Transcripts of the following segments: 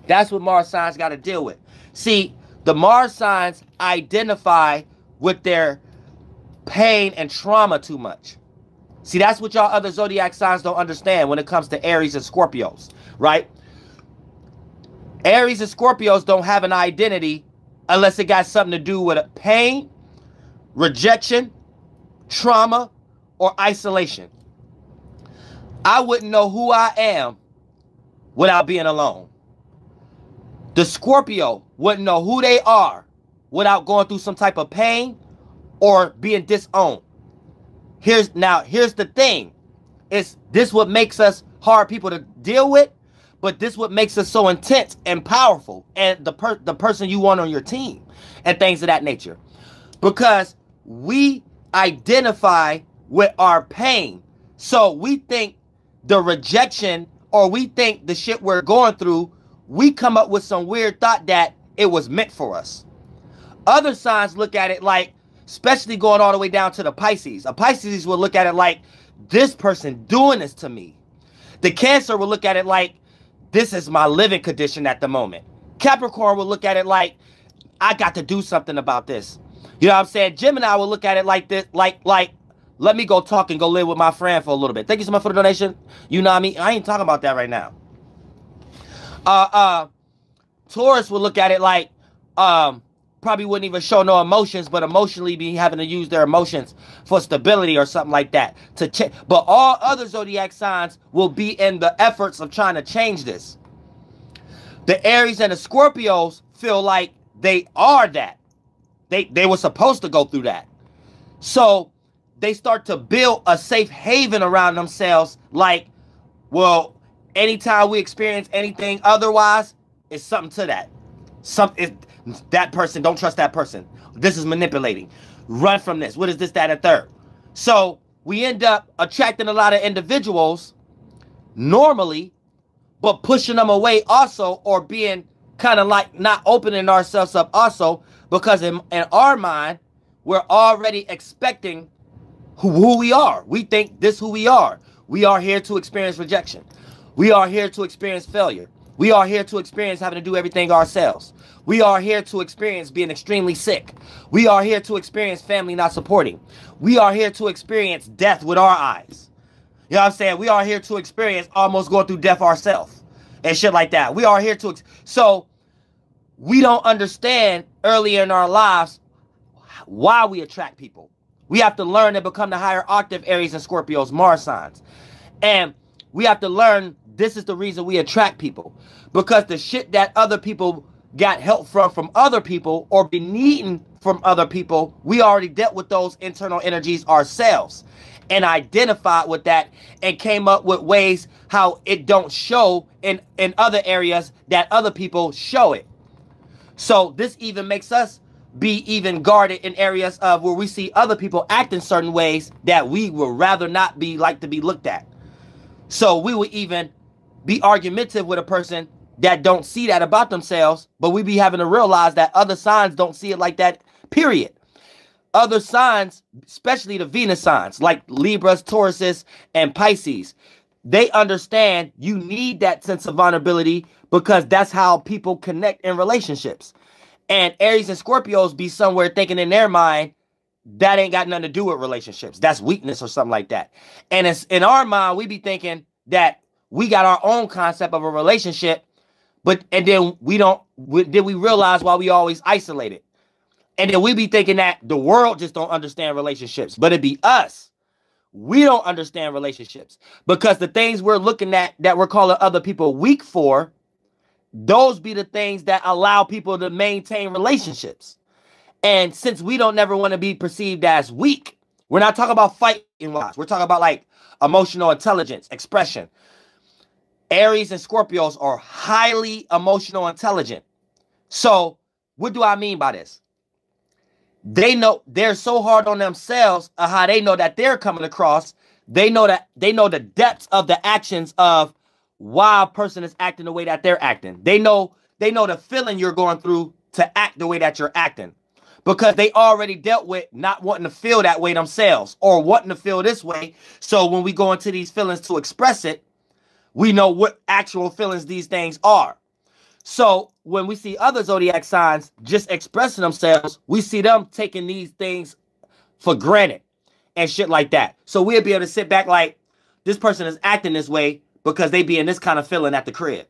That's what Mars signs got to deal with. See, the Mars signs identify with their pain and trauma too much. See, that's what y'all other zodiac signs don't understand when it comes to Aries and Scorpios, right? Aries and Scorpios don't have an identity unless it got something to do with pain, rejection, trauma, or isolation. I wouldn't know who I am without being alone. The Scorpio wouldn't know who they are without going through some type of pain or being disowned. Here's the thing. This what makes us hard people to deal with, but this what makes us so intense and powerful, and the person you want on your team and things of that nature. Because we identify with our pain. So we think the rejection, or we think the shit we're going through, we come up with some weird thought that it was meant for us. Other signs look at it like, especially going all the way down to the Pisces. A Pisces will look at it like, this person doing this to me. The Cancer will look at it like, this is my living condition at the moment. Capricorn will look at it like, I got to do something about this. You know what I'm saying? Gemini will look at it like this, like, let me go talk and go live with my friend for a little bit. Thank you so much for the donation. You know what I mean? I ain't talking about that right now. Taurus will look at it like, probably wouldn't even show no emotions, but emotionally be having to use their emotions for stability or something like that. But all other zodiac signs will be in the efforts of trying to change this. The Aries and the Scorpios feel like they are that. They were supposed to go through that. So they start to build a safe haven around themselves like, well, anytime we experience anything otherwise, it's something to that. That person, don't trust that person. This is manipulating. Run from this. What is this, that, and third? So we end up attracting a lot of individuals normally, but pushing them away also, or being kind of like not opening ourselves up also, because in our mind, we're already expecting who we are. We think this is who we are. We are here to experience rejection. We are here to experience failure. We are here to experience having to do everything ourselves. We are here to experience being extremely sick. We are here to experience family not supporting. We are here to experience death with our eyes. You know what I'm saying? We are here to experience almost going through death ourselves and shit like that. We are here to... So we don't understand earlier in our lives why we attract people. We have to learn and become the higher octave Aries and Scorpios Mars signs. And we have to learn this is the reason we attract people. Because the shit that other people got help from other people, or be needing from other people, we already dealt with those internal energies ourselves and identified with that and came up with ways how it don't show in other areas that other people show it. So this even makes us be even guarded in areas of where we see other people act in certain ways that we would rather not be like to be looked at. So we would even be argumentative with a person that don't see that about themselves, but we be having to realize that other signs don't see it like that, period. Other signs, especially the Venus signs, like Libras, Tauruses, and Pisces, they understand you need that sense of vulnerability because that's how people connect in relationships. And Aries and Scorpios be somewhere thinking in their mind, that ain't got nothing to do with relationships. That's weakness or something like that. And it's in our mind, we be thinking that we got our own concept of a relationship, and then we realize why we always isolated. And then we be thinking that the world just don't understand relationships, but it be us. We don't understand relationships because the things we're looking at that we're calling other people weak for, those be the things that allow people to maintain relationships. And since we don't never want to be perceived as weak, we're not talking about fighting wise. We're talking about like emotional intelligence, expression. Aries and Scorpios are highly emotional intelligent. So what do I mean by this? They know they're so hard on themselves of how they know that they're coming across. They know the depths of the actions of why a person is acting the way that they're acting. They know the feeling you're going through to act the way that you're acting. Because they already dealt with not wanting to feel that way themselves or wanting to feel this way. So when we go into these feelings to express it, we know what actual feelings these things are. So when we see other zodiac signs just expressing themselves, we see them taking these things for granted and shit like that. So we'll be able to sit back like, this person is acting this way because they be in this kind of feeling at the crib.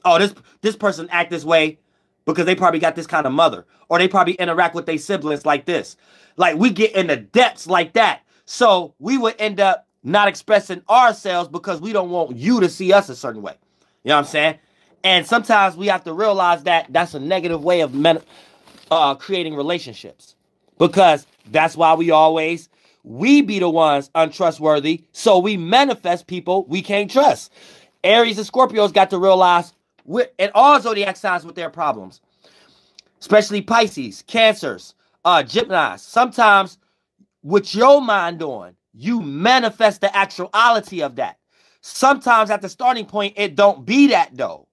Oh, this person act this way because they probably got this kind of mother, or they probably interact with their siblings like this. Like, we get in the depths like that. So we would end up not expressing ourselves because we don't want you to see us a certain way. You know what I'm saying? And sometimes we have to realize that that's a negative way of creating relationships, because that's why we be the ones untrustworthy. So we manifest people we can't trust. Aries and Scorpios got to realize, and all zodiac signs with their problems, especially Pisces, Cancers, Geminis. Sometimes with your mind on, you manifest the actuality of that. Sometimes at the starting point, it don't be that though.